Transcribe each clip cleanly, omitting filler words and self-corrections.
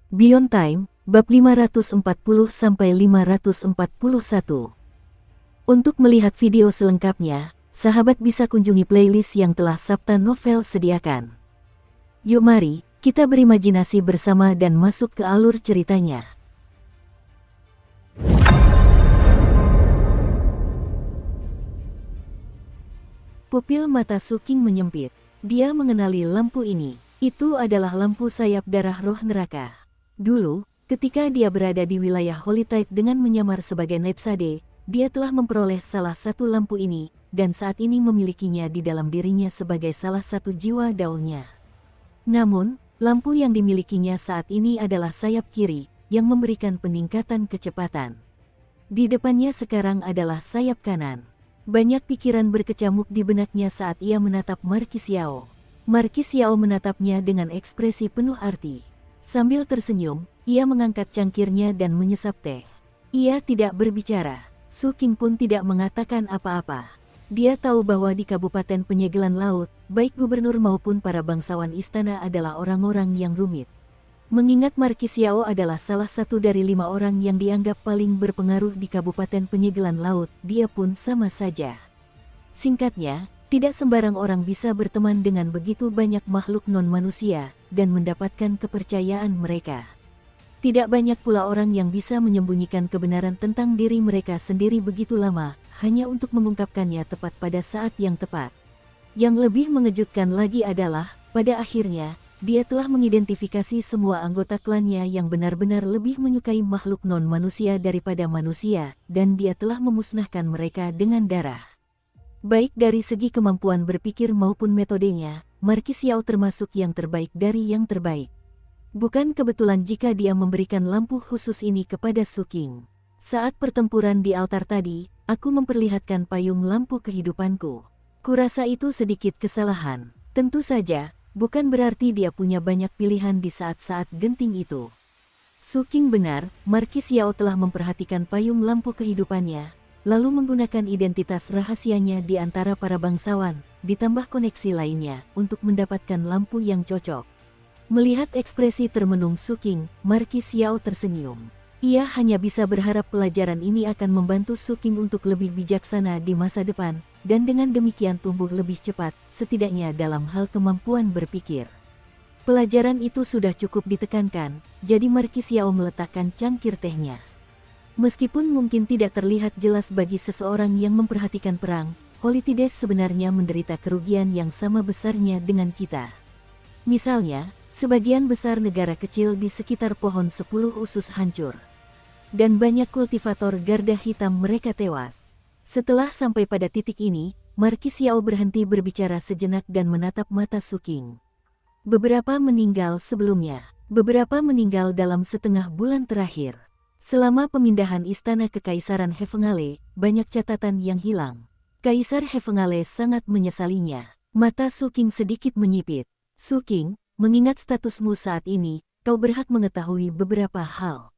Beyond Time, bab 540-541. Untuk melihat video selengkapnya, sahabat bisa kunjungi playlist yang telah Sabta Novel sediakan. Yuk mari, kita berimajinasi bersama dan masuk ke alur ceritanya. Pupil mata Suking menyempit. Dia mengenali lampu ini. Itu adalah lampu sayap darah roh neraka. Dulu, ketika dia berada di wilayah Holytide dengan menyamar sebagai Netsade, dia telah memperoleh salah satu lampu ini, dan saat ini memilikinya di dalam dirinya sebagai salah satu jiwa daunnya. Namun, lampu yang dimilikinya saat ini adalah sayap kiri, yang memberikan peningkatan kecepatan. Di depannya sekarang adalah sayap kanan. Banyak pikiran berkecamuk di benaknya saat ia menatap Marquis Yao. Marquis Yao menatapnya dengan ekspresi penuh arti. Sambil tersenyum, ia mengangkat cangkirnya dan menyesap teh. Ia tidak berbicara. Suking pun tidak mengatakan apa-apa. Dia tahu bahwa di Kabupaten Penyegelan Laut, baik gubernur maupun para bangsawan istana adalah orang-orang yang rumit. Mengingat Marquis Yao adalah salah satu dari 5 orang yang dianggap paling berpengaruh di Kabupaten Penyegelan Laut, dia pun sama saja. Singkatnya, tidak sembarang orang bisa berteman dengan begitu banyak makhluk non-manusia, dan mendapatkan kepercayaan mereka. Tidak banyak pula orang yang bisa menyembunyikan kebenaran tentang diri mereka sendiri begitu lama, hanya untuk mengungkapkannya tepat pada saat yang tepat. Yang lebih mengejutkan lagi adalah, pada akhirnya, dia telah mengidentifikasi semua anggota klannya yang benar-benar lebih menyukai makhluk non-manusia daripada manusia, dan dia telah memusnahkan mereka dengan darah. Baik dari segi kemampuan berpikir maupun metodenya, Marquis Yao termasuk yang terbaik dari yang terbaik. Bukan kebetulan jika dia memberikan lampu khusus ini kepada Suking. Saat pertempuran di altar tadi, aku memperlihatkan payung lampu kehidupanku. Kurasa itu sedikit kesalahan. Tentu saja, bukan berarti dia punya banyak pilihan di saat-saat genting itu. Suking benar, Marquis Yao telah memperhatikan payung lampu kehidupannya, lalu menggunakan identitas rahasianya di antara para bangsawan, ditambah koneksi lainnya, untuk mendapatkan lampu yang cocok. Melihat ekspresi termenung Suking, Marquis Yao tersenyum. Ia hanya bisa berharap pelajaran ini akan membantu Suking untuk lebih bijaksana di masa depan, dan dengan demikian tumbuh lebih cepat, setidaknya dalam hal kemampuan berpikir. Pelajaran itu sudah cukup ditekankan, jadi Marquis Yao meletakkan cangkir tehnya. Meskipun mungkin tidak terlihat jelas bagi seseorang yang memperhatikan perang, Holytides sebenarnya menderita kerugian yang sama besarnya dengan kita. Misalnya, sebagian besar negara kecil di sekitar pohon 10 usus hancur. Dan banyak kultivator garda hitam mereka tewas. Setelah sampai pada titik ini, Marquis Yao berhenti berbicara sejenak dan menatap mata Suking. Beberapa meninggal sebelumnya. Beberapa meninggal dalam setengah bulan terakhir. Selama pemindahan istana ke Kaisaran Hefengale, banyak catatan yang hilang. Kaisar Hefengale sangat menyesalinya. Mata Suking sedikit menyipit. Suking, mengingat statusmu saat ini, kau berhak mengetahui beberapa hal.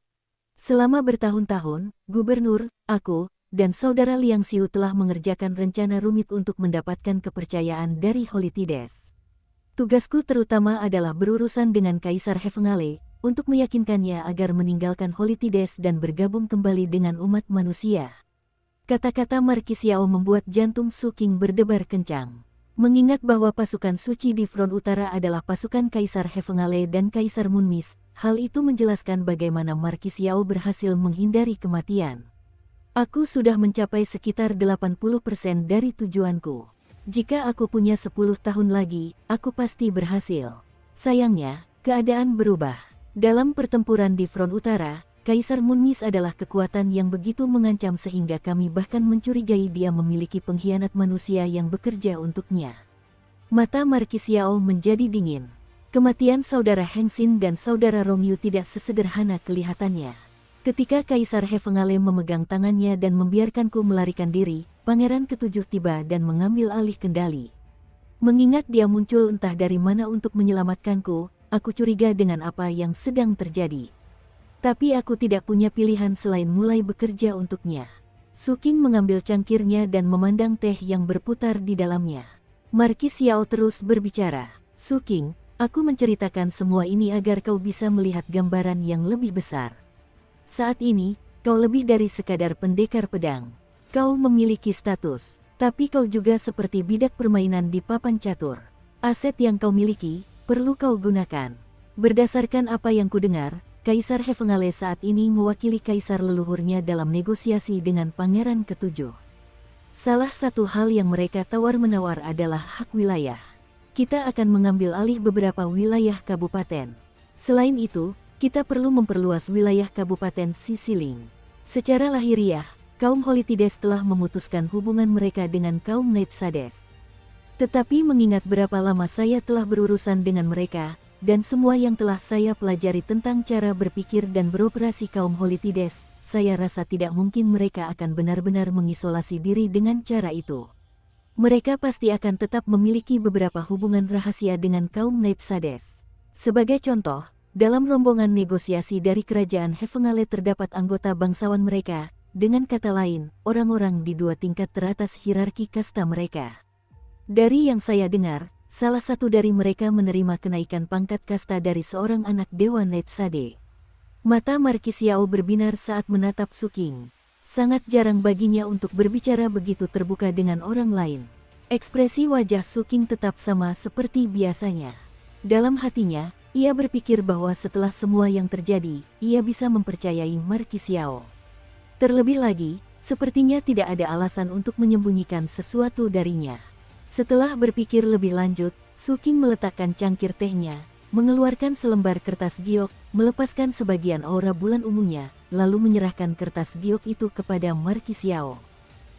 Selama bertahun-tahun, gubernur, aku, dan saudara Liang Xiu telah mengerjakan rencana rumit untuk mendapatkan kepercayaan dari Holytides. Tugasku terutama adalah berurusan dengan Kaisar Hefengale, untuk meyakinkannya agar meninggalkan Holytides dan bergabung kembali dengan umat manusia. Kata-kata Marquis Yao membuat jantung Suking berdebar kencang. Mengingat bahwa pasukan suci di front utara adalah pasukan Kaisar Hefengale dan Kaisar Munmis, hal itu menjelaskan bagaimana Marquis Yao berhasil menghindari kematian. Aku sudah mencapai sekitar 80% dari tujuanku. Jika aku punya 10 tahun lagi, aku pasti berhasil. Sayangnya, keadaan berubah. Dalam pertempuran di front utara, Kaisar Munmis adalah kekuatan yang begitu mengancam sehingga kami bahkan mencurigai dia memiliki pengkhianat manusia yang bekerja untuknya. Mata Marquis Yao menjadi dingin. Kematian saudara Hengxin dan saudara Rongyu tidak sesederhana kelihatannya. Ketika Kaisar Hefengale memegang tangannya dan membiarkanku melarikan diri, Pangeran Ketujuh tiba dan mengambil alih kendali. Mengingat dia muncul entah dari mana untuk menyelamatkanku, aku curiga dengan apa yang sedang terjadi. Tapi aku tidak punya pilihan selain mulai bekerja untuknya. Suking mengambil cangkirnya dan memandang teh yang berputar di dalamnya. Marquis Yao terus berbicara. Suking, Aku menceritakan semua ini agar kau bisa melihat gambaran yang lebih besar. Saat ini, kau lebih dari sekadar pendekar pedang. Kau memiliki status, tapi kau juga seperti bidak permainan di papan catur. Aset yang kau miliki, perlu kau gunakan. Berdasarkan apa yang kudengar, Kaisar Hefengale saat ini mewakili kaisar leluhurnya dalam negosiasi dengan Pangeran Ketujuh. Salah satu hal yang mereka tawar-menawar adalah hak wilayah. Kita akan mengambil alih beberapa wilayah kabupaten. Selain itu, kita perlu memperluas wilayah Kabupaten Sisiling. Secara lahiriah, kaum Holitides telah memutuskan hubungan mereka dengan kaum Neitsades. Tetapi mengingat berapa lama saya telah berurusan dengan mereka, dan semua yang telah saya pelajari tentang cara berpikir dan beroperasi kaum Holitides, saya rasa tidak mungkin mereka akan benar-benar mengisolasi diri dengan cara itu. Mereka pasti akan tetap memiliki beberapa hubungan rahasia dengan kaum Neitsades. Sebagai contoh, dalam rombongan negosiasi dari kerajaan Hefengale terdapat anggota bangsawan mereka, dengan kata lain, orang-orang di dua tingkat teratas hierarki kasta mereka. Dari yang saya dengar, salah satu dari mereka menerima kenaikan pangkat kasta dari seorang anak dewa Neitsade. Mata Markis Yao berbinar saat menatap Su King. Sangat jarang baginya untuk berbicara begitu terbuka dengan orang lain. Ekspresi wajah Su King tetap sama seperti biasanya. Dalam hatinya, ia berpikir bahwa setelah semua yang terjadi, ia bisa mempercayai Markis Yao. Terlebih lagi, sepertinya tidak ada alasan untuk menyembunyikan sesuatu darinya. Setelah berpikir lebih lanjut, Su King meletakkan cangkir tehnya, mengeluarkan selembar kertas giok, melepaskan sebagian aura bulan ungunya, lalu menyerahkan kertas giok itu kepada Markis Yao.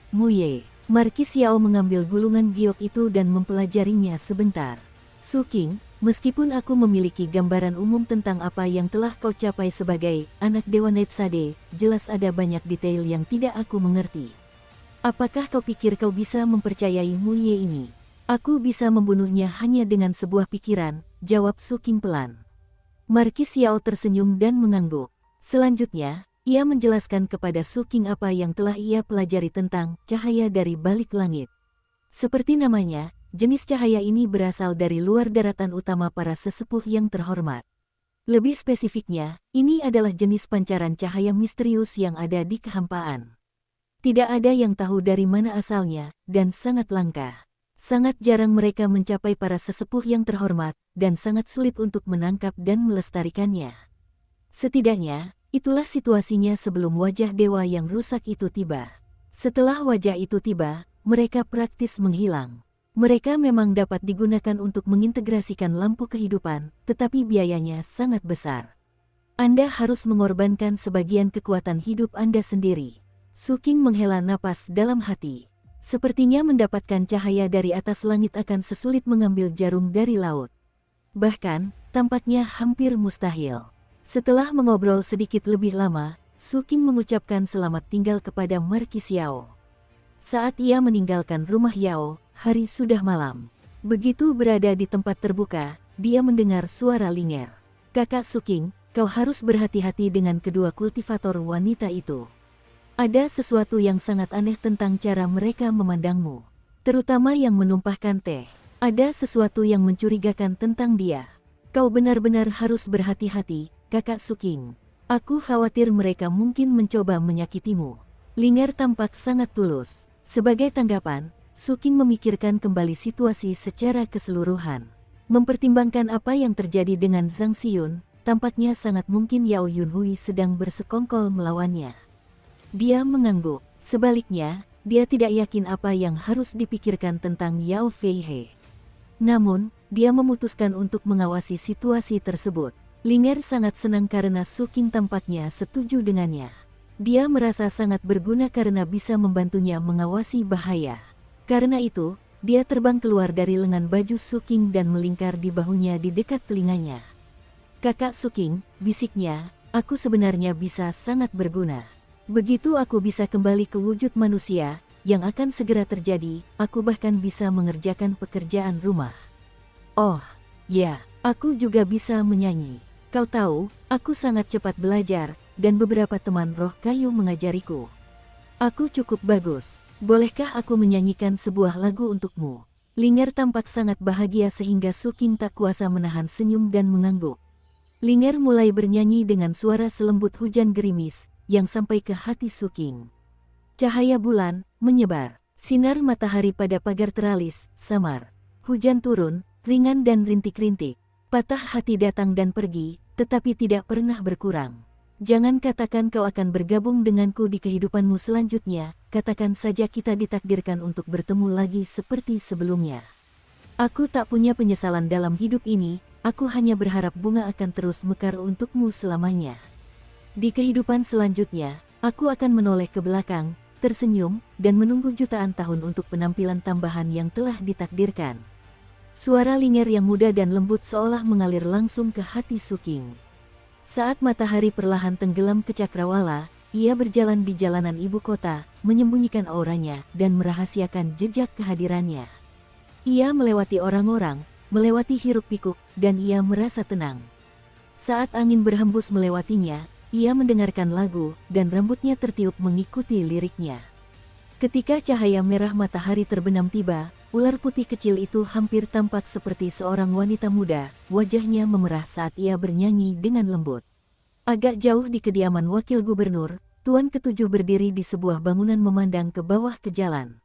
Muye, Markis Yao mengambil gulungan giok itu dan mempelajarinya sebentar. Su King, meskipun aku memiliki gambaran umum tentang apa yang telah kau capai sebagai anak dewa Neitsade, jelas ada banyak detail yang tidak aku mengerti. Apakah kau pikir kau bisa mempercayai Muye ini? Aku bisa membunuhnya hanya dengan sebuah pikiran, jawab Su King pelan. Markis Yao tersenyum dan mengangguk. Selanjutnya, ia menjelaskan kepada Su King apa yang telah ia pelajari tentang cahaya dari balik langit. Seperti namanya, jenis cahaya ini berasal dari luar daratan utama para sesepuh yang terhormat. Lebih spesifiknya, ini adalah jenis pancaran cahaya misterius yang ada di kehampaan. Tidak ada yang tahu dari mana asalnya, dan sangat langka. Sangat jarang mereka mencapai para sesepuh yang terhormat, dan sangat sulit untuk menangkap dan melestarikannya. Setidaknya, itulah situasinya sebelum wajah dewa yang rusak itu tiba. Setelah wajah itu tiba, mereka praktis menghilang. Mereka memang dapat digunakan untuk mengintegrasikan lampu kehidupan, tetapi biayanya sangat besar. Anda harus mengorbankan sebagian kekuatan hidup Anda sendiri. Su King menghela napas dalam hati. Sepertinya mendapatkan cahaya dari atas langit akan sesulit mengambil jarum dari laut. Bahkan, tampaknya hampir mustahil. Setelah mengobrol sedikit lebih lama, Su King mengucapkan selamat tinggal kepada Markis Yao. Saat ia meninggalkan rumah Yao, hari sudah malam. Begitu berada di tempat terbuka, dia mendengar suara Linger. Kakak Su King, kau harus berhati-hati dengan kedua kultivator wanita itu. Ada sesuatu yang sangat aneh tentang cara mereka memandangmu. Terutama yang menumpahkan teh. Ada sesuatu yang mencurigakan tentang dia. Kau benar-benar harus berhati-hati, kakak Su King. Aku khawatir mereka mungkin mencoba menyakitimu. Linger tampak sangat tulus. Sebagai tanggapan, Su King memikirkan kembali situasi secara keseluruhan. Mempertimbangkan apa yang terjadi dengan Zhang Xiyun, tampaknya sangat mungkin Yao Yunhui sedang bersekongkol melawannya. Dia mengangguk. Sebaliknya, dia tidak yakin apa yang harus dipikirkan tentang Yao Feihe. Namun, dia memutuskan untuk mengawasi situasi tersebut. Linger sangat senang karena Su King tampaknya setuju dengannya. Dia merasa sangat berguna karena bisa membantunya mengawasi bahaya. Karena itu, dia terbang keluar dari lengan baju Su King dan melingkar di bahunya di dekat telinganya. Kakak Su King, bisiknya, aku sebenarnya bisa sangat berguna. Begitu aku bisa kembali ke wujud manusia, yang akan segera terjadi, aku bahkan bisa mengerjakan pekerjaan rumah. Oh, ya, aku juga bisa menyanyi. Kau tahu, aku sangat cepat belajar, dan beberapa teman roh kayu mengajariku. Aku cukup bagus, bolehkah aku menyanyikan sebuah lagu untukmu? Ling'er tampak sangat bahagia sehingga Su Qing tak kuasa menahan senyum dan mengangguk. Ling'er mulai bernyanyi dengan suara selembut hujan gerimis, yang sampai ke hati Su Qing. Cahaya bulan menyebar, sinar matahari pada pagar teralis, samar. Hujan turun, ringan dan rintik-rintik. Patah hati datang dan pergi, tetapi tidak pernah berkurang. Jangan katakan kau akan bergabung denganku di kehidupanmu selanjutnya, katakan saja kita ditakdirkan untuk bertemu lagi seperti sebelumnya. Aku tak punya penyesalan dalam hidup ini, aku hanya berharap bunga akan terus mekar untukmu selamanya. Di kehidupan selanjutnya, aku akan menoleh ke belakang, tersenyum, dan menunggu jutaan tahun untuk penampilan tambahan yang telah ditakdirkan. Suara Ling'er yang muda dan lembut seolah mengalir langsung ke hati Su Qing. Saat matahari perlahan tenggelam ke cakrawala, ia berjalan di jalanan ibu kota, menyembunyikan auranya dan merahasiakan jejak kehadirannya. Ia melewati orang-orang, melewati hiruk-pikuk, dan ia merasa tenang. Saat angin berhembus melewatinya, ia mendengarkan lagu, dan rambutnya tertiup mengikuti liriknya. Ketika cahaya merah matahari terbenam tiba, ular putih kecil itu hampir tampak seperti seorang wanita muda, wajahnya memerah saat ia bernyanyi dengan lembut. Agak jauh di kediaman wakil gubernur, Tuan Ketujuh berdiri di sebuah bangunan memandang ke bawah ke jalan.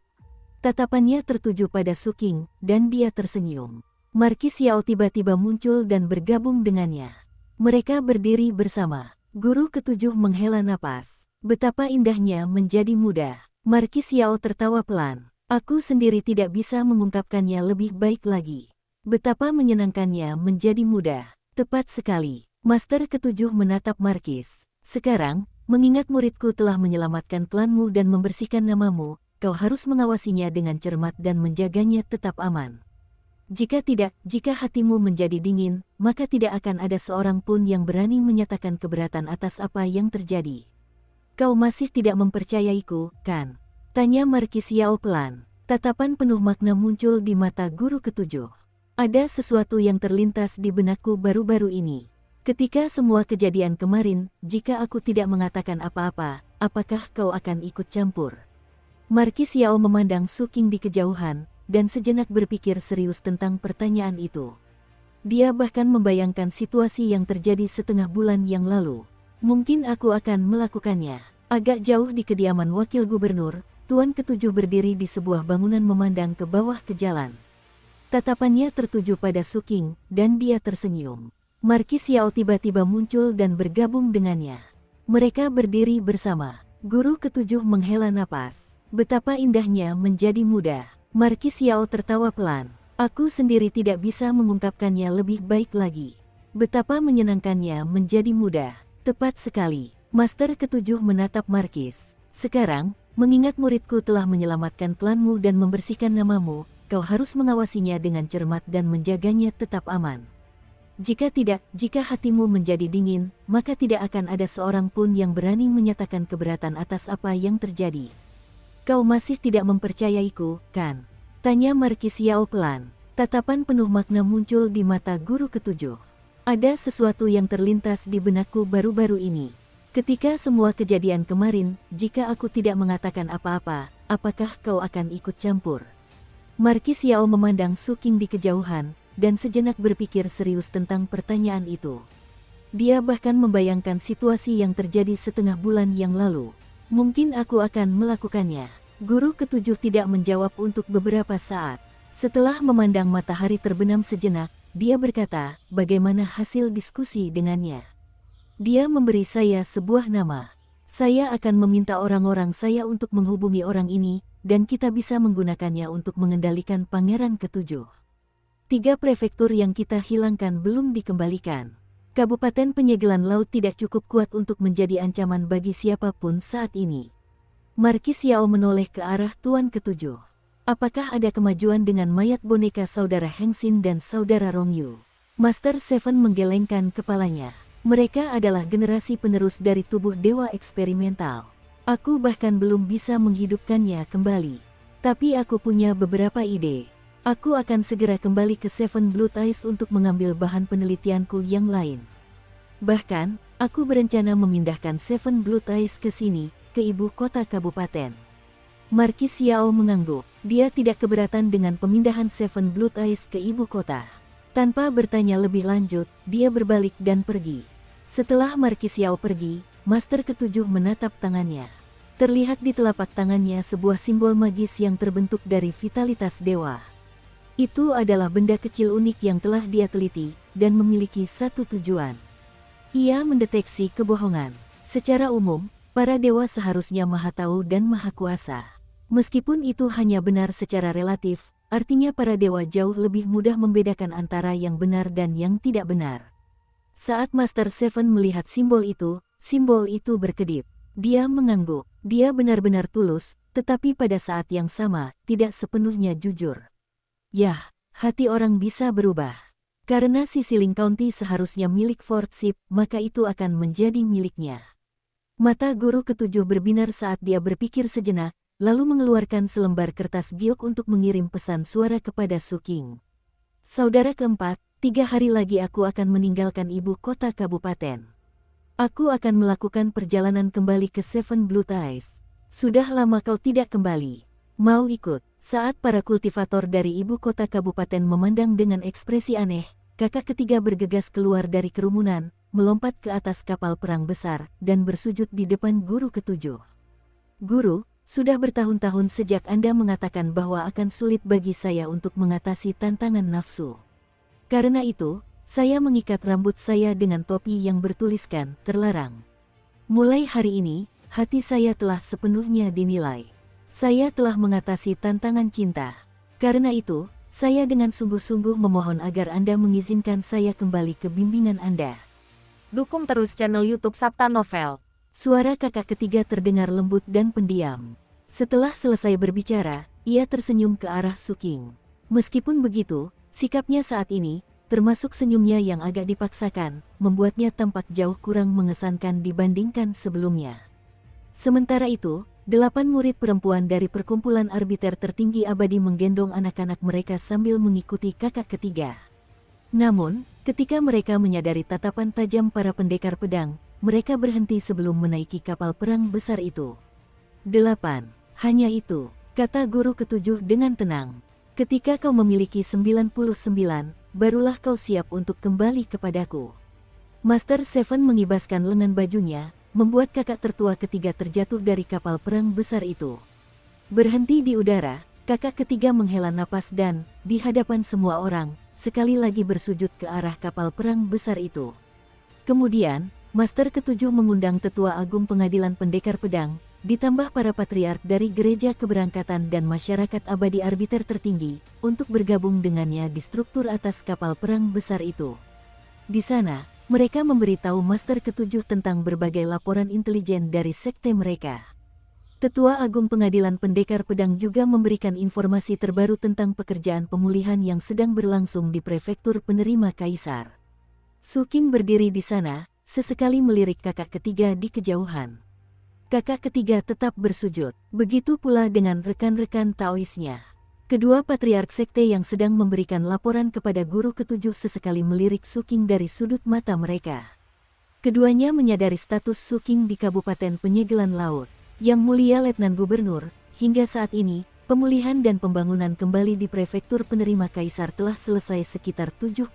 Tatapannya tertuju pada Su Qing, dan dia tersenyum. Markis Yao tiba-tiba muncul dan bergabung dengannya. Mereka berdiri bersama. Guru Ketujuh menghela napas. Betapa indahnya menjadi muda. Markis Yao tertawa pelan. Aku sendiri tidak bisa mengungkapkannya lebih baik lagi. Betapa menyenangkannya menjadi muda. Tepat sekali. Master Ketujuh menatap Markis. Sekarang, mengingat muridku telah menyelamatkan klanmu dan membersihkan namamu, kau harus mengawasinya dengan cermat dan menjaganya tetap aman. Jika tidak, jika hatimu menjadi dingin, maka tidak akan ada seorang pun yang berani menyatakan keberatan atas apa yang terjadi. Kau masih tidak mempercayaiku, kan? Tanya Markis Yao pelan. Tatapan penuh makna muncul di mata Guru Ketujuh. Ada sesuatu yang terlintas di benakku baru-baru ini. Ketika semua kejadian kemarin, jika aku tidak mengatakan apa-apa, apakah kau akan ikut campur? Markis Yao memandang Su Qing di kejauhan, dan sejenak berpikir serius tentang pertanyaan itu. Dia bahkan membayangkan situasi yang terjadi setengah bulan yang lalu. Mungkin aku akan melakukannya. Agak jauh di kediaman wakil gubernur, Tuan Ketujuh berdiri di sebuah bangunan memandang ke bawah ke jalan. Tatapannya tertuju pada Su Qing, dan dia tersenyum. Markis Yao tiba-tiba muncul dan bergabung dengannya. Mereka berdiri bersama. Guru Ketujuh menghela napas. Betapa indahnya menjadi muda. Markis Yao tertawa pelan. Aku sendiri tidak bisa mengungkapkannya lebih baik lagi. Betapa menyenangkannya menjadi muda. Tepat sekali. Master Ketujuh menatap Markis. Sekarang, mengingat muridku telah menyelamatkan klanmu dan membersihkan namamu, kau harus mengawasinya dengan cermat dan menjaganya tetap aman. Jika tidak, jika hatimu menjadi dingin, maka tidak akan ada seorang pun yang berani menyatakan keberatan atas apa yang terjadi. Kau masih tidak mempercayaiku, kan? Tanya Markis Yao pelan. Tatapan penuh makna muncul di mata Guru Ketujuh. Ada sesuatu yang terlintas di benakku baru-baru ini. Ketika semua kejadian kemarin, jika aku tidak mengatakan apa-apa, apakah kau akan ikut campur? Markis Yao memandang Su Qing di kejauhan, dan sejenak berpikir serius tentang pertanyaan itu. Dia bahkan membayangkan situasi yang terjadi setengah bulan yang lalu. Mungkin aku akan melakukannya. Guru Ketujuh tidak menjawab untuk beberapa saat. Setelah memandang matahari terbenam sejenak, dia berkata, bagaimana hasil diskusi dengannya? Dia memberi saya sebuah nama. Saya akan meminta orang-orang saya untuk menghubungi orang ini, dan kita bisa menggunakannya untuk mengendalikan Pangeran Ketujuh. 3 prefektur yang kita hilangkan belum dikembalikan. Kabupaten Penyegelan Laut tidak cukup kuat untuk menjadi ancaman bagi siapapun saat ini. Markis Yao menoleh ke arah Tuan Ketujuh. Apakah ada kemajuan dengan mayat boneka saudara Heng Xin dan saudara Rong Yu? Master Seven menggelengkan kepalanya. Mereka adalah generasi penerus dari tubuh dewa eksperimental. Aku bahkan belum bisa menghidupkannya kembali. Tapi aku punya beberapa ide. Aku akan segera kembali ke Seven Blood Eyes untuk mengambil bahan penelitianku yang lain. Bahkan, aku berencana memindahkan Seven Blood Eyes ke sini, ke ibu kota kabupaten. Marquis Xiao mengangguk. Dia tidak keberatan dengan pemindahan Seven Blood Eyes ke ibu kota. Tanpa bertanya lebih lanjut, dia berbalik dan pergi. Setelah Marquis Xiao pergi, Master Ketujuh menatap tangannya. Terlihat di telapak tangannya sebuah simbol magis yang terbentuk dari vitalitas dewa. Itu adalah benda kecil unik yang telah dia teliti, dan memiliki satu tujuan. Ia mendeteksi kebohongan. Secara umum, para dewa seharusnya maha tahu dan maha kuasa. Meskipun itu hanya benar secara relatif, artinya para dewa jauh lebih mudah membedakan antara yang benar dan yang tidak benar. Saat Master Seven melihat simbol itu berkedip. Dia mengangguk. Dia benar-benar tulus, tetapi pada saat yang sama, tidak sepenuhnya jujur. Yah, hati orang bisa berubah. Karena si Siling County seharusnya milik Fort Ship, maka itu akan menjadi miliknya. Mata guru ketujuh berbinar saat dia berpikir sejenak, lalu mengeluarkan selembar kertas giok untuk mengirim pesan suara kepada Su King. Saudara keempat, 3 hari lagi aku akan meninggalkan ibu kota kabupaten. Aku akan melakukan perjalanan kembali ke Seven Blood Eyes. Sudah lama kau tidak kembali. Mau ikut? Saat para kultivator dari ibu kota kabupaten memandang dengan ekspresi aneh, kakak ketiga bergegas keluar dari kerumunan, melompat ke atas kapal perang besar, dan bersujud di depan guru ketujuh. Guru, sudah bertahun-tahun sejak Anda mengatakan bahwa akan sulit bagi saya untuk mengatasi tantangan nafsu. Karena itu, saya mengikat rambut saya dengan topi yang bertuliskan, terlarang. Mulai hari ini, hati saya telah sepenuhnya dinilai. Saya telah mengatasi tantangan cinta. Karena itu, saya dengan sungguh-sungguh memohon agar Anda mengizinkan saya kembali ke bimbingan Anda. Dukung terus channel YouTube Sabta Novel. Suara kakak ketiga terdengar lembut dan pendiam. Setelah selesai berbicara, ia tersenyum ke arah Su King. Meskipun begitu, sikapnya saat ini, termasuk senyumnya yang agak dipaksakan, membuatnya tampak jauh kurang mengesankan dibandingkan sebelumnya. Sementara itu, 8 murid perempuan dari perkumpulan arbiter tertinggi abadi menggendong anak-anak mereka sambil mengikuti kakak ketiga. Namun, ketika mereka menyadari tatapan tajam para pendekar pedang, mereka berhenti sebelum menaiki kapal perang besar itu. 8. Hanya itu, kata guru ketujuh dengan tenang. Ketika kau memiliki 99, barulah kau siap untuk kembali kepadaku. Master Seven mengibaskan lengan bajunya, membuat kakak tertua ketiga terjatuh dari kapal perang besar itu. Berhenti di udara, kakak ketiga menghela napas dan, di hadapan semua orang, sekali lagi bersujud ke arah kapal perang besar itu. Kemudian, Master ketujuh mengundang Tetua Agung Pengadilan Pendekar Pedang, ditambah para patriark dari Gereja Keberangkatan dan Masyarakat Abadi Arbiter Tertinggi, untuk bergabung dengannya di struktur atas kapal perang besar itu. Di sana, mereka memberitahu Master ketujuh tentang berbagai laporan intelijen dari sekte mereka. Tetua Agung Pengadilan Pendekar Pedang juga memberikan informasi terbaru tentang pekerjaan pemulihan yang sedang berlangsung di prefektur penerima Kaisar. Su King berdiri di sana, sesekali melirik kakak ketiga di kejauhan. Kakak ketiga tetap bersujud, begitu pula dengan rekan-rekan Taoisnya. Kedua patriark sekte yang sedang memberikan laporan kepada guru ketujuh sesekali melirik Su King dari sudut mata mereka. Keduanya menyadari status Su King di Kabupaten Penyegelan Laut. Yang Mulia Letnan Gubernur, hingga saat ini, pemulihan dan pembangunan kembali di prefektur penerima Kaisar telah selesai sekitar 70%.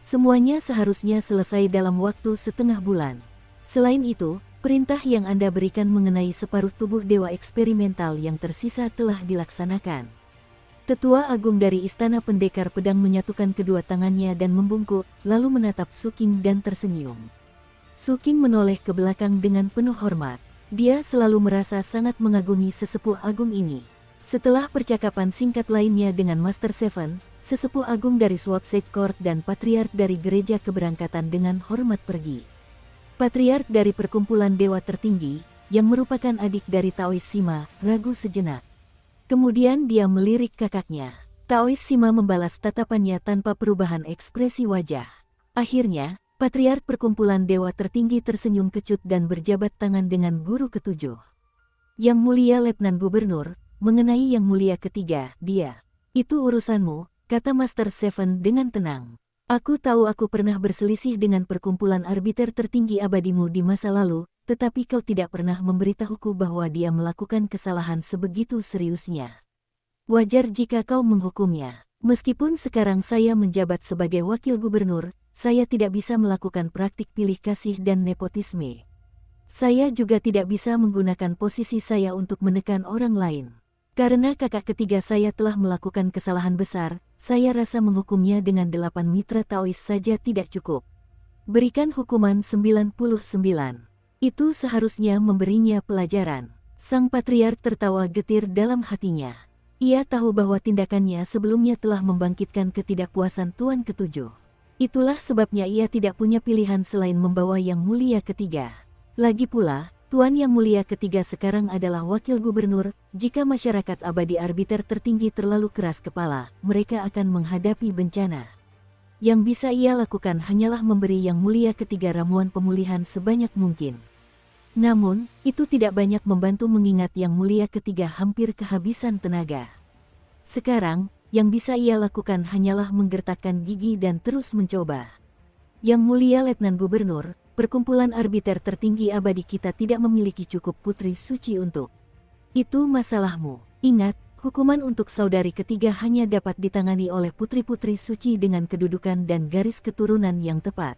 Semuanya seharusnya selesai dalam waktu setengah bulan. Selain itu, perintah yang Anda berikan mengenai separuh tubuh dewa eksperimental yang tersisa telah dilaksanakan. Tetua Agung dari Istana Pendekar Pedang menyatukan kedua tangannya dan membungkuk, lalu menatap Su King dan tersenyum. Su King menoleh ke belakang dengan penuh hormat. Dia selalu merasa sangat mengagumi sesepuh agung ini. Setelah percakapan singkat lainnya dengan Master Seven, sesepuh agung dari Sword Sage Court dan patriark dari Gereja Keberangkatan dengan hormat pergi. Patriark dari Perkumpulan Dewa Tertinggi, yang merupakan adik dari Taois Sima, ragu sejenak. Kemudian dia melirik kakaknya. Taois Sima membalas tatapannya tanpa perubahan ekspresi wajah. Akhirnya, Patriark Perkumpulan Dewa Tertinggi tersenyum kecut dan berjabat tangan dengan guru ketujuh. Yang Mulia Letnan Gubernur, mengenai Yang Mulia ketiga, dia. Itu urusanmu, kata Master Seven dengan tenang. Aku tahu aku pernah berselisih dengan perkumpulan arbiter tertinggi abadimu di masa lalu, tetapi kau tidak pernah memberitahuku bahwa dia melakukan kesalahan sebegitu seriusnya. Wajar jika kau menghukumnya. Meskipun sekarang saya menjabat sebagai wakil gubernur, saya tidak bisa melakukan praktik pilih kasih dan nepotisme. Saya juga tidak bisa menggunakan posisi saya untuk menekan orang lain. Karena kakak ketiga saya telah melakukan kesalahan besar, saya rasa menghukumnya dengan 8 mitra Taois saja tidak cukup. Berikan hukuman 99. Itu seharusnya memberinya pelajaran. Sang patriark tertawa getir dalam hatinya. Ia tahu bahwa tindakannya sebelumnya telah membangkitkan ketidakpuasan Tuan Ketujuh. Itulah sebabnya ia tidak punya pilihan selain membawa Yang Mulia Ketiga. Lagi pula, Tuan Yang Mulia Ketiga sekarang adalah wakil gubernur. Jika masyarakat abadi arbiter tertinggi terlalu keras kepala, mereka akan menghadapi bencana. Yang bisa ia lakukan hanyalah memberi Yang Mulia Ketiga ramuan pemulihan sebanyak mungkin. Namun, itu tidak banyak membantu mengingat Yang Mulia Ketiga hampir kehabisan tenaga. Sekarang, yang bisa ia lakukan hanyalah menggertakkan gigi dan terus mencoba. Yang Mulia Letnan Gubernur, perkumpulan arbiter tertinggi abadi kita tidak memiliki cukup putri suci untuk. Itu masalahmu. Ingat, hukuman untuk saudari ketiga hanya dapat ditangani oleh putri-putri suci dengan kedudukan dan garis keturunan yang tepat.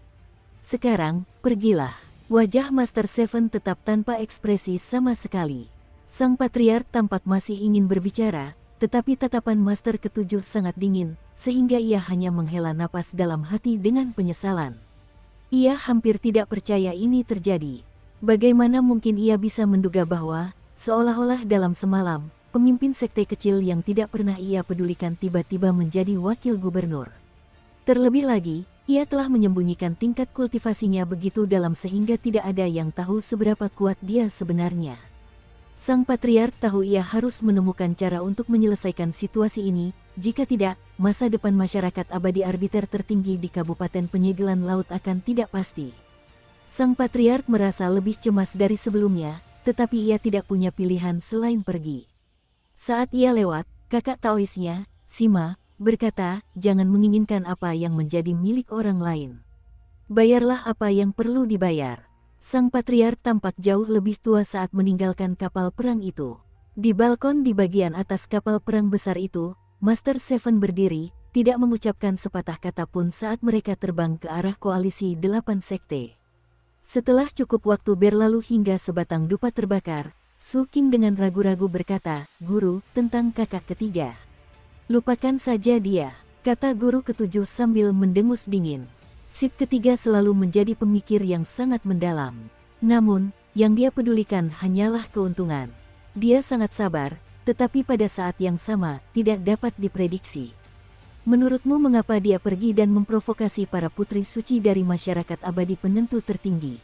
Sekarang, pergilah. Wajah Master Seven tetap tanpa ekspresi sama sekali. Sang patriark tampak masih ingin berbicara, tetapi tatapan Master Ketujuh sangat dingin, sehingga ia hanya menghela napas dalam hati dengan penyesalan. Ia hampir tidak percaya ini terjadi. Bagaimana mungkin ia bisa menduga bahwa, seolah-olah dalam semalam, pemimpin sekte kecil yang tidak pernah ia pedulikan tiba-tiba menjadi wakil gubernur. Terlebih lagi, ia telah menyembunyikan tingkat kultivasinya begitu dalam sehingga tidak ada yang tahu seberapa kuat dia sebenarnya. Sang patriark tahu ia harus menemukan cara untuk menyelesaikan situasi ini, jika tidak, masa depan masyarakat abadi arbiter tertinggi di Kabupaten Penyegelan Laut akan tidak pasti. Sang patriark merasa lebih cemas dari sebelumnya, tetapi ia tidak punya pilihan selain pergi. Saat ia lewat, kakak Taoisnya, Sima, berkata, jangan menginginkan apa yang menjadi milik orang lain. Bayarlah apa yang perlu dibayar. Sang patriark tampak jauh lebih tua saat meninggalkan kapal perang itu. Di balkon di bagian atas kapal perang besar itu, Master Seven berdiri, tidak mengucapkan sepatah kata pun saat mereka terbang ke arah koalisi 8 sekte. Setelah cukup waktu berlalu hingga sebatang dupa terbakar, Su King dengan ragu-ragu berkata, Guru, tentang kakak ketiga. Lupakan saja dia, kata guru ketujuh sambil mendengus dingin. Sip ketiga selalu menjadi pemikir yang sangat mendalam. Namun, yang dia pedulikan hanyalah keuntungan. Dia sangat sabar, tetapi pada saat yang sama, tidak dapat diprediksi. Menurutmu mengapa dia pergi dan memprovokasi para putri suci dari masyarakat abadi penentu tertinggi?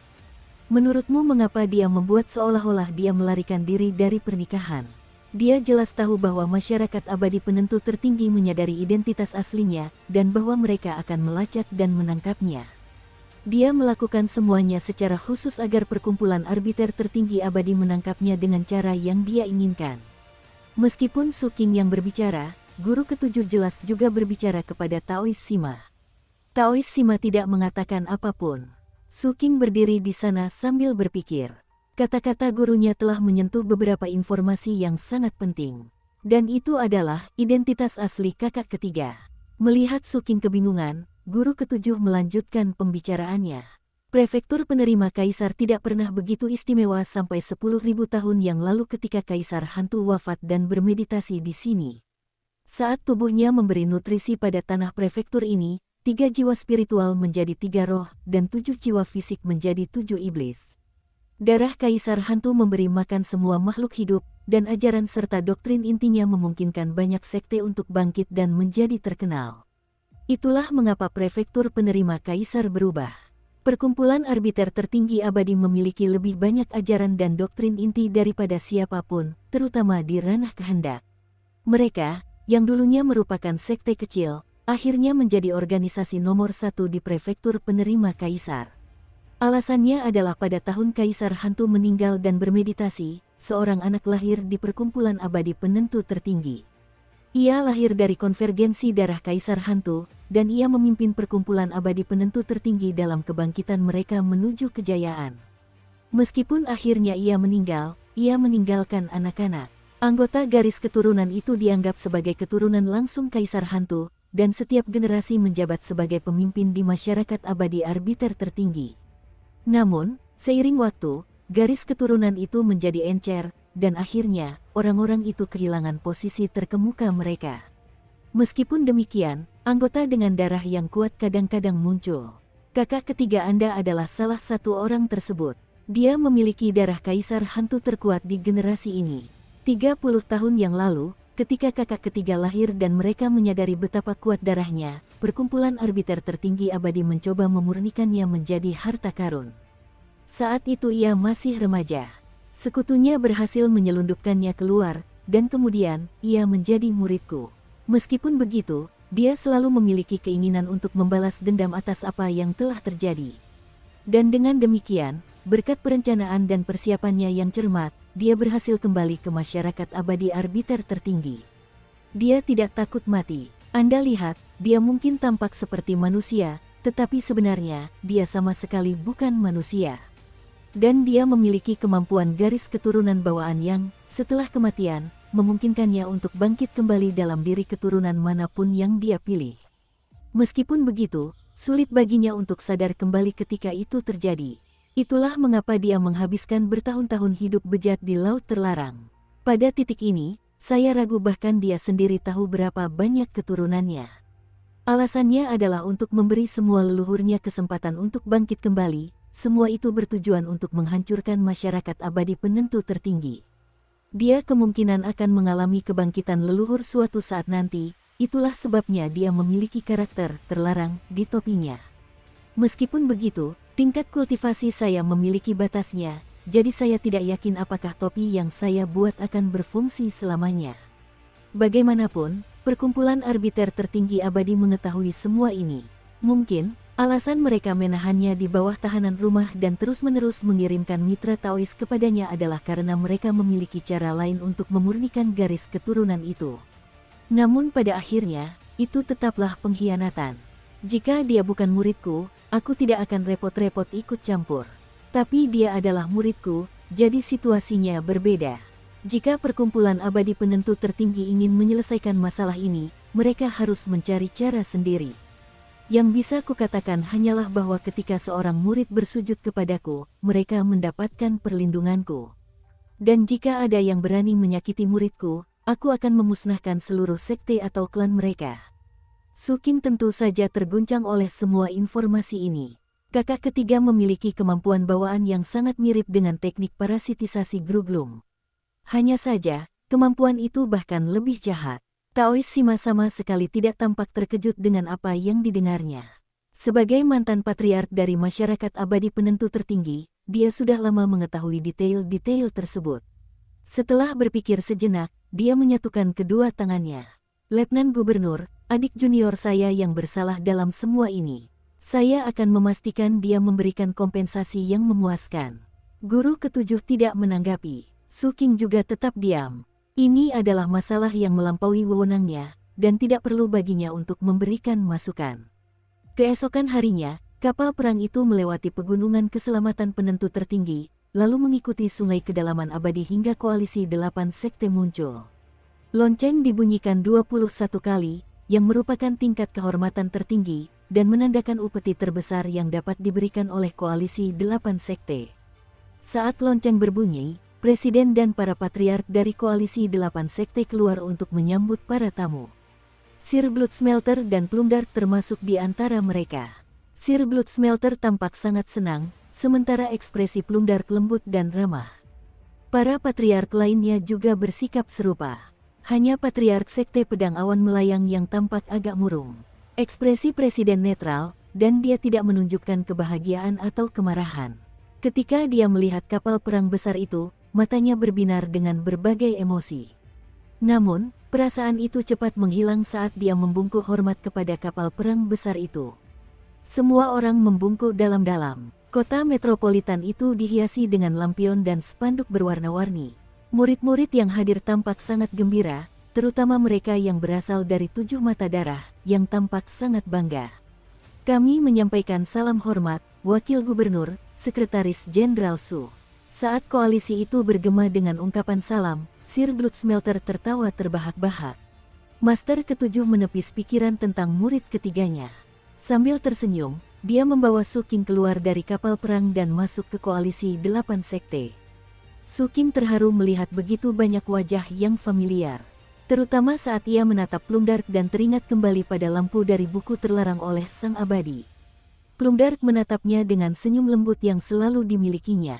Menurutmu mengapa dia membuat seolah-olah dia melarikan diri dari pernikahan? Dia jelas tahu bahwa masyarakat abadi penentu tertinggi menyadari identitas aslinya, dan bahwa mereka akan melacak dan menangkapnya. Dia melakukan semuanya secara khusus agar perkumpulan arbiter tertinggi abadi menangkapnya dengan cara yang dia inginkan. Meskipun Su King yang berbicara, guru ketujuh jelas juga berbicara kepada Taois Sima. Taois Sima tidak mengatakan apapun. Su King berdiri di sana sambil berpikir. Kata-kata gurunya telah menyentuh beberapa informasi yang sangat penting. Dan itu adalah identitas asli kakak ketiga. Melihat Su King kebingungan, guru ketujuh melanjutkan pembicaraannya. Prefektur penerima kaisar tidak pernah begitu istimewa sampai 10.000 tahun yang lalu ketika kaisar hantu wafat dan bermeditasi di sini. Saat tubuhnya memberi nutrisi pada tanah prefektur ini, 3 jiwa spiritual menjadi 3 roh, dan 7 jiwa fisik menjadi 7 iblis. Darah kaisar hantu memberi makan semua makhluk hidup, dan ajaran serta doktrin intinya memungkinkan banyak sekte untuk bangkit dan menjadi terkenal. Itulah mengapa prefektur penerima kaisar berubah. Perkumpulan arbiter tertinggi abadi memiliki lebih banyak ajaran dan doktrin inti daripada siapapun, terutama di ranah kehendak. Mereka, yang dulunya merupakan sekte kecil, akhirnya menjadi organisasi nomor 1 di prefektur penerima kaisar. Alasannya adalah pada tahun Kaisar Hantu meninggal dan bermeditasi, seorang anak lahir di perkumpulan abadi penentu tertinggi. Ia lahir dari konvergensi darah Kaisar Hantu, dan ia memimpin perkumpulan abadi penentu tertinggi dalam kebangkitan mereka menuju kejayaan. Meskipun akhirnya ia meninggalkan anak-anak. Anggota garis keturunan itu dianggap sebagai keturunan langsung Kaisar Hantu, dan setiap generasi menjabat sebagai pemimpin di masyarakat abadi arbiter tertinggi. Namun, seiring waktu, garis keturunan itu menjadi encer, dan akhirnya, orang-orang itu kehilangan posisi terkemuka mereka. Meskipun demikian, anggota dengan darah yang kuat kadang-kadang muncul. Kakak ketiga Anda adalah salah satu orang tersebut. Dia memiliki darah Kaisar Hantu terkuat di generasi ini. 30 tahun yang lalu, ketika kakak ketiga lahir dan mereka menyadari betapa kuat darahnya, perkumpulan arbiter tertinggi abadi mencoba memurnikannya menjadi harta karun. Saat itu ia masih remaja. Sekutunya berhasil menyelundupkannya keluar, dan kemudian, ia menjadi muridku. Meskipun begitu, dia selalu memiliki keinginan untuk membalas dendam atas apa yang telah terjadi. Dan dengan demikian, berkat perencanaan dan persiapannya yang cermat, dia berhasil kembali ke masyarakat abadi arbiter tertinggi. Dia tidak takut mati. Anda lihat, dia mungkin tampak seperti manusia, tetapi sebenarnya, dia sama sekali bukan manusia. Dan dia memiliki kemampuan garis keturunan bawaan yang, setelah kematian, memungkinkannya untuk bangkit kembali dalam diri keturunan manapun yang dia pilih. Meskipun begitu, sulit baginya untuk sadar kembali ketika itu terjadi. Itulah mengapa dia menghabiskan bertahun-tahun hidup bejat di Laut Terlarang. Pada titik ini, saya ragu bahkan dia sendiri tahu berapa banyak keturunannya. Alasannya adalah untuk memberi semua leluhurnya kesempatan untuk bangkit kembali, semua itu bertujuan untuk menghancurkan masyarakat abadi penentu tertinggi. Dia kemungkinan akan mengalami kebangkitan leluhur suatu saat nanti, itulah sebabnya dia memiliki karakter terlarang di topinya. Meskipun begitu, tingkat kultivasi saya memiliki batasnya, jadi saya tidak yakin apakah topi yang saya buat akan berfungsi selamanya. Bagaimanapun, perkumpulan arbiter tertinggi abadi mengetahui semua ini. Mungkin, alasan mereka menahannya di bawah tahanan rumah dan terus-menerus mengirimkan mitra Taois kepadanya adalah karena mereka memiliki cara lain untuk memurnikan garis keturunan itu. Namun pada akhirnya, itu tetaplah pengkhianatan. Jika dia bukan muridku, aku tidak akan repot-repot ikut campur. Tapi dia adalah muridku, jadi situasinya berbeda. Jika perkumpulan abadi penentu tertinggi ingin menyelesaikan masalah ini, mereka harus mencari cara sendiri. Yang bisa kukatakan hanyalah bahwa ketika seorang murid bersujud kepadaku, mereka mendapatkan perlindunganku. Dan jika ada yang berani menyakiti muridku, aku akan memusnahkan seluruh sekte atau klan mereka. Su Qing tentu saja terguncang oleh semua informasi ini. Kakak ketiga memiliki kemampuan bawaan yang sangat mirip dengan teknik parasitisasi Gruglum. Hanya saja, kemampuan itu bahkan lebih jahat. Taois Sima sama sekali tidak tampak terkejut dengan apa yang didengarnya. Sebagai mantan patriark dari masyarakat abadi penentu tertinggi, dia sudah lama mengetahui detail-detail tersebut. Setelah berpikir sejenak, dia menyatukan kedua tangannya. Letnan Gubernur, adik junior saya yang bersalah dalam semua ini. Saya akan memastikan dia memberikan kompensasi yang memuaskan. Guru ketujuh tidak menanggapi. Su Qing juga tetap diam. Ini adalah masalah yang melampaui wewenangnya, dan tidak perlu baginya untuk memberikan masukan. Keesokan harinya, kapal perang itu melewati pegunungan keselamatan penentu tertinggi, lalu mengikuti sungai kedalaman abadi hingga koalisi 8 sekte muncul. Lonceng dibunyikan 21 kali, yang merupakan tingkat kehormatan tertinggi, dan menandakan upeti terbesar yang dapat diberikan oleh koalisi 8 sekte. Saat lonceng berbunyi, Presiden dan para patriark dari koalisi 8 sekte keluar untuk menyambut para tamu. Sir Bloodsmelter dan Plumdark termasuk di antara mereka. Sir Bloodsmelter tampak sangat senang, sementara ekspresi Plumdark lembut dan ramah. Para patriark lainnya juga bersikap serupa. Hanya patriark sekte pedang awan melayang yang tampak agak murung. Ekspresi presiden netral, dan dia tidak menunjukkan kebahagiaan atau kemarahan. Ketika dia melihat kapal perang besar itu, matanya berbinar dengan berbagai emosi. Namun, perasaan itu cepat menghilang saat dia membungkuk hormat kepada kapal perang besar itu. Semua orang membungkuk dalam-dalam. Kota metropolitan itu dihiasi dengan lampion dan spanduk berwarna-warni. Murid-murid yang hadir tampak sangat gembira, terutama mereka yang berasal dari 7 mata darah, yang tampak sangat bangga. Kami menyampaikan salam hormat, Wakil Gubernur, Sekretaris Jenderal Su. Saat koalisi itu bergema dengan ungkapan salam, Sir Bloodsmelter tertawa terbahak-bahak. Master ketujuh menepis pikiran tentang murid ketiganya. Sambil tersenyum, dia membawa Su King keluar dari kapal perang dan masuk ke koalisi 8 sekte. Su King terharu melihat begitu banyak wajah yang familiar. Terutama saat ia menatap Plumdark dan teringat kembali pada lampu dari buku terlarang oleh Sang Abadi. Plumdark menatapnya dengan senyum lembut yang selalu dimilikinya.